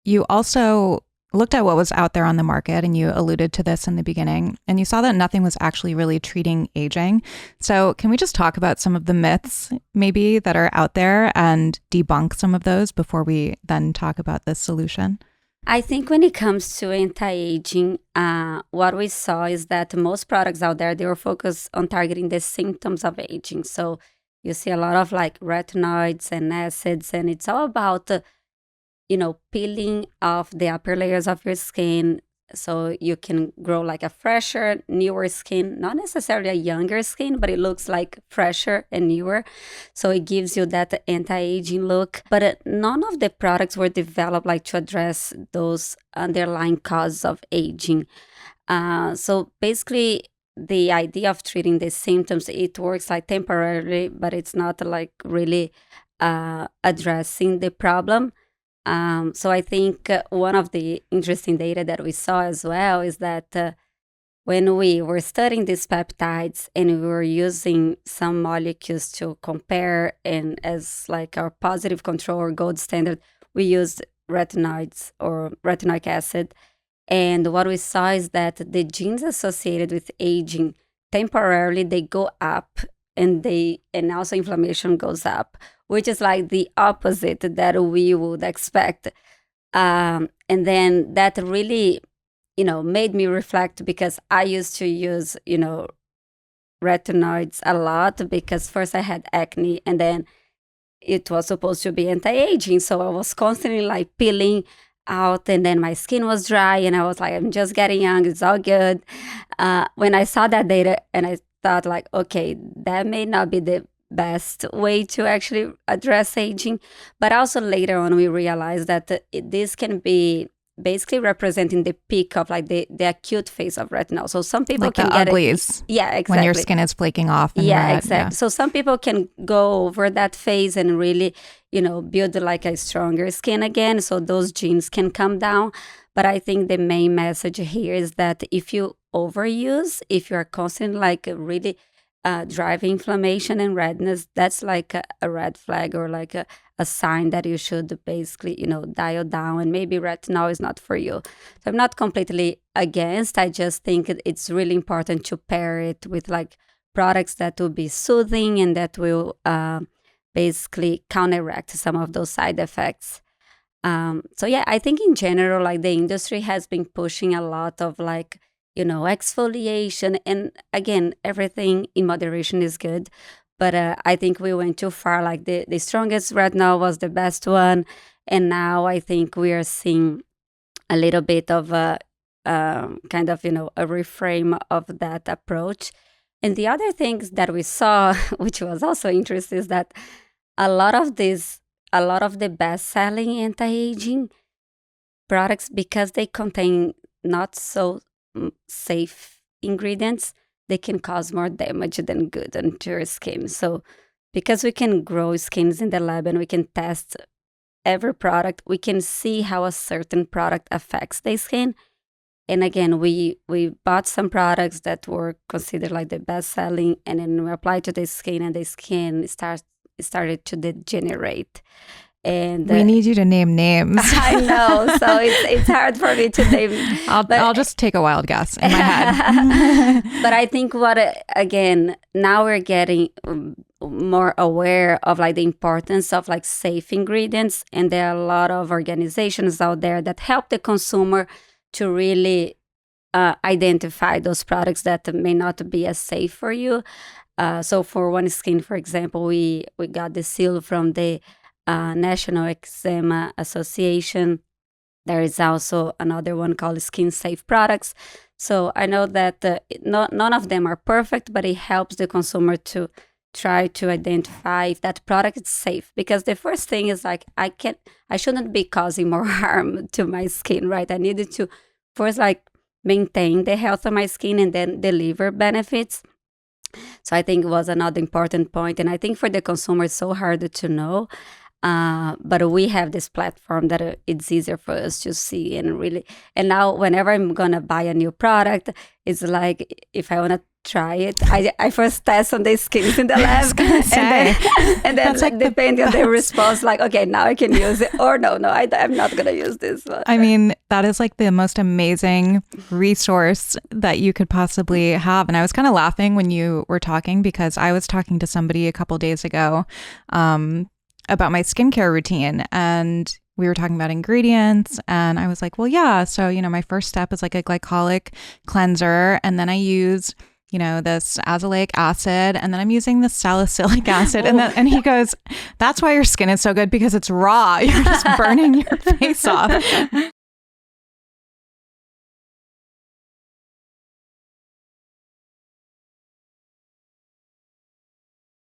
you also looked at what was out there on the market, and you alluded to this in the beginning, and you saw that nothing was actually really treating aging. So can we just talk about some of the myths maybe that are out there and debunk some of those before we then talk about this solution? I think when it comes to anti-aging, what we saw is that most products out there, they were focused on targeting the symptoms of aging. So you see a lot of like retinoids and acids, and it's all about peeling off the upper layers of your skin so you can grow like a fresher, newer skin, not necessarily a younger skin, but it looks like fresher and newer. So it gives you that anti-aging look. But none of the products were developed like to address those underlying causes of aging. So basically, the idea of treating the symptoms, it works like temporarily, but it's not like really addressing the problem. So I think one of the interesting data that we saw as well is that when we were studying these peptides and we were using some molecules to compare, and as like our positive control or gold standard, we used retinoids or retinoic acid. And what we saw is that the genes associated with aging temporarily, they go up, and also inflammation goes up, which is like the opposite that we would expect. And then that really, made me reflect, because I used to use, retinoids a lot, because first I had acne, and then it was supposed to be anti-aging. So I was constantly like peeling out, and then my skin was dry, and I was like, I'm just getting young, it's all good. When I saw that data, and I thought like, okay, that may not be the best way to actually address aging. But also later on, we realized that this can be basically representing the peak of like the acute phase of retinol. So some people like can the get uglies. it. Yeah, exactly. When your skin is flaking off. And yeah, red. exactly. Yeah. So some people can go over that phase and really, build like a stronger skin again. So those genes can come down. But I think the main message here is that if you overuse, if you're constantly like really driving inflammation and redness, that's like a red flag, or like a sign that you should basically, dial down, and maybe retinol is not for you. So I'm not completely against. I just think it's really important to pair it with like products that will be soothing and that will basically counteract some of those side effects. So yeah, I think in general, like the industry has been pushing a lot of like, exfoliation. And again, everything in moderation is good. But I think we went too far. Like the strongest retinol was the best one. And now I think we are seeing a little bit of a kind of, a reframe of that approach. And the other things that we saw, which was also interesting, is that a lot of the best-selling anti-aging products, because they contain not so safe ingredients, they can cause more damage than good onto your skin. So because we can grow skins in the lab and we can test every product, we can see how a certain product affects the skin. And again, we bought some products that were considered like the best selling, and then we applied to the skin, and the skin started to degenerate. And we need you to name names. I know, so it's hard for me to name. I'll just take a wild guess in my head. But I think again, now we're getting more aware of like the importance of like safe ingredients, and there are a lot of organizations out there that help the consumer to really identify those products that may not be as safe for you. So for One Skin, for example, we got the seal from the National Eczema Association. There is also another one called Skin Safe Products. So I know that none of them are perfect, but it helps the consumer to try to identify if that product is safe. Because the first thing is like, I shouldn't be causing more harm to my skin, right? I needed to first like maintain the health of my skin and then deliver benefits. So I think it was another important point. And I think for the consumer, it's so hard to know. But we have this platform that it's easier for us to see and really. And now, whenever I'm gonna buy a new product, it's like if I wanna try it, I first test on the skins in the lab, and then like depending on the response, like okay, now I can use it, or no, I'm not gonna use this one. I mean, that is like the most amazing resource that you could possibly have. And I was kind of laughing when you were talking because I was talking to somebody a couple days ago about my skincare routine, and we were talking about ingredients, and I was like, well, yeah, so, my first step is like a glycolic cleanser, and then I use, this azelaic acid, and then I'm using the salicylic acid. And he goes, that's why your skin is so good, because it's raw. You're just burning your face off.